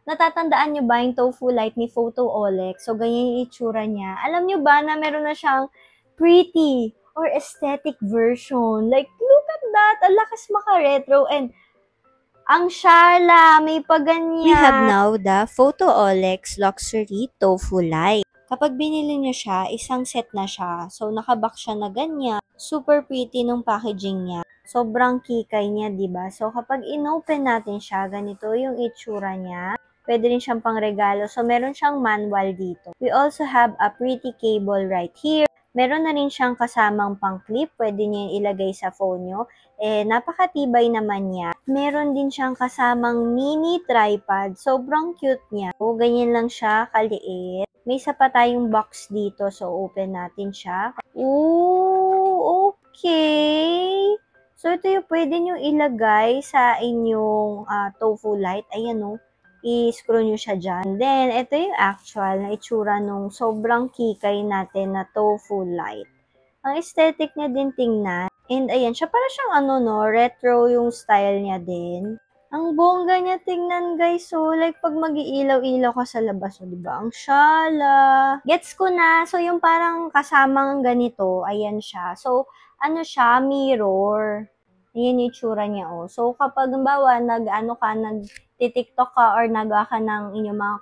natatandaan nyo ba yung Tofu Light ni Photo-Olex? So, ganyan yung itsura niya. Alam nyo ba na meron na siyang pretty or aesthetic version? Like, look at that! Ang lakas maka-retro and ang syala, may paganyan. We have now the Photo-Olex Luxury Tofu Light. Kapag binili nyo siya, isang set na siya. So, nakabox siya na ganyan. Super pretty nung packaging niya. Sobrang kikay niya, diba? So, kapag inopen natin siya, ganito yung itsura niya. Pwede rin siyang pangregalo. So, meron siyang manual dito. We also have a pretty cable right here. Meron na rin siyang kasamang pang-clip. Pwede niyo ilagay sa phone nyo. Napakatibay naman niya. Meron din siyang kasamang mini tripod. Sobrang cute niya. O, ganyan lang siya, kaliit. May isa pa tayong box dito. So, open natin siya. Ooh, okay. So, ito yung pwede nyo ilagay sa inyong Tofu Light. Ayan o. I-screw nyo siya dyan. Then, ito yung actual na itsura nung sobrang kikay natin na Tofu Light. Ang aesthetic niya din tingnan. And ayan, siya para siyang retro yung style niya din. Ang bongga niya tingnan guys. So, like pag mag-iilaw-ilaw ka sa labas, so, diba? Ang syala. Gets ko na. So, yung parang kasamang ganito, ayan siya. So, ano siya? Mirror. Ayan yung itsura niya, oh. So, kapag, halimbawa, nag-TikTok ka or nagawa ka ng inyong mga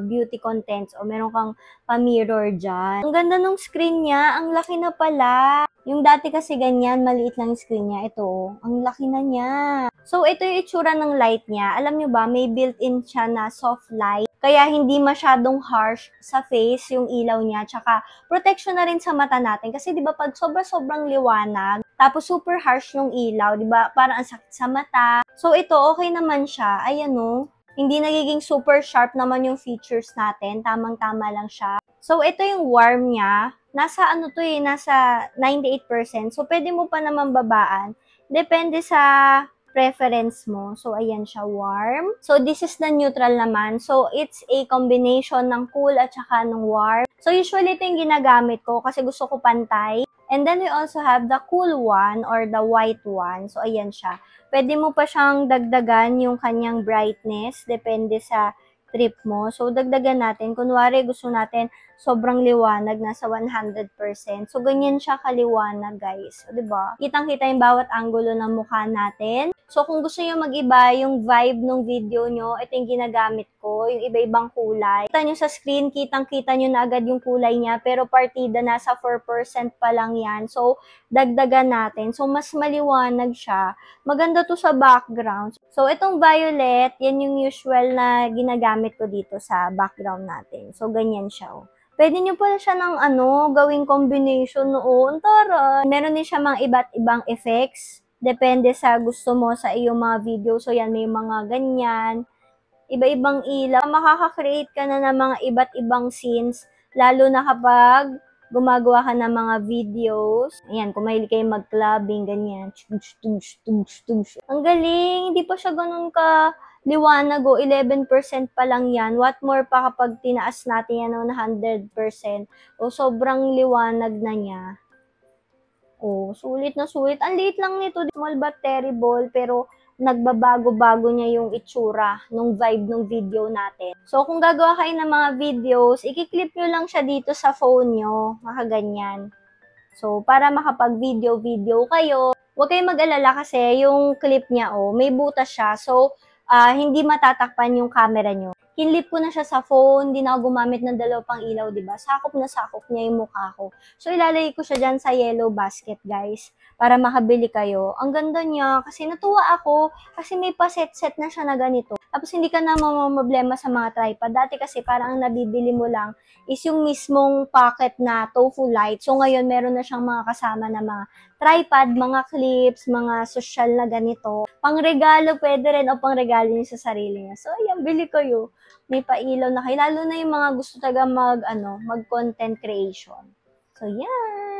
beauty contents o meron kang pa-mirror dyan. Ang ganda ng screen niya. Ang laki na pala. Yung dati kasi ganyan, maliit lang yung screen niya. Ito, oh, ang laki na niya. So, ito yung itsura ng light niya. Alam nyo ba, may built-in siya na soft light. Kaya hindi masyadong harsh sa face yung ilaw niya. Tsaka, protection na rin sa mata natin. Kasi, di ba, pag sobrang liwanag, tapos super harsh yung ilaw, di ba, parang ang sakit sa mata. So, ito, okay naman siya. Ayan, oh. Hindi nagiging super sharp naman yung features natin. Tamang-tama lang siya. So, ito yung warm niya. Nasa nasa 98%. So, pwede mo pa naman babaan. Depende sa preference mo. So, ayan siya, warm. So, this is the neutral naman. So, it's a combination ng cool at saka ng warm. So, usually ito yung ginagamit ko kasi gusto ko pantay. And then, we also have the cool one or the white one. So, ayan siya. Pwede mo pa siyang dagdagan yung kanyang brightness. Depende sa trip mo. So, dagdagan natin. Kunwari, gusto natin sobrang liwanag, nasa 100%. So, ganyan siya kaliwanag, guys. So, diba? Kitang-kita yung bawat anggulo ng mukha natin. So, kung gusto nyo mag-iba yung vibe ng video nyo, ito yung ginagamit ko, yung iba-ibang kulay. Kita nyo sa screen, kitang-kita nyo na agad yung kulay niya, pero partida, nasa 4% pa lang yan. So, dagdagan natin. So, mas maliwanag siya. Maganda to sa background. So, itong violet, yan yung usual na ginagamit ko dito sa background natin. So, ganyan siya. Oh. Pwede nyo pala siya ng gawing combination noon. Tara! Meron din siya mga iba't ibang effects. Depende sa gusto mo sa iyong mga video. So, yan, may mga ganyan. Iba-ibang ilaw. Makaka-create ka na ng mga iba't ibang scenes. Lalo na kapag gumagawa ka ng mga videos. Ayan, kung mahilig kayo mag-clubbing, ganyan. Ang galing! Hindi pa siya ganun ka liwanag o 11% pa lang yan. What more pa kapag tinaas natin yan ng 100%. O sobrang liwanag na niya. O, sulit na sulit. Ang liit lang nito. Small but terrible. Pero nagbabago-bago niya yung itsura nung vibe ng video natin. So, kung gagawa kayo ng mga videos, ikiklip nyo lang siya dito sa phone nyo. Makaganyan. So, para makapag-video kayo, huwag kayong mag-alala kasi yung clip niya, may butas siya. So, hindi matatakpan yung camera nyo. Kinlip ko na siya sa phone, hindi na ako gumamit ng dalawang ilaw, diba? Sakop na sakop niya yung mukha ko. So, ilalagay ko siya dyan sa yellow basket, guys, para makabili kayo. Ang ganda niya, kasi natuwa ako, kasi may pa-set-set na siya na ganito. Tapos, hindi ka na mamamblema sa mga tripod. Dati kasi, parang ang nabibili mo lang is yung mismong pocket na Tofu Light. So, ngayon, meron na siyang mga kasama na mga tripod, mga clips, mga social na ganito. Pangregalo pwede rin o pangregalo niyo sa sarili niya. So, ayan, bili kayo. May pailaw na kayo. Lalo na yung mga gusto talaga mag-content creation. So, yan.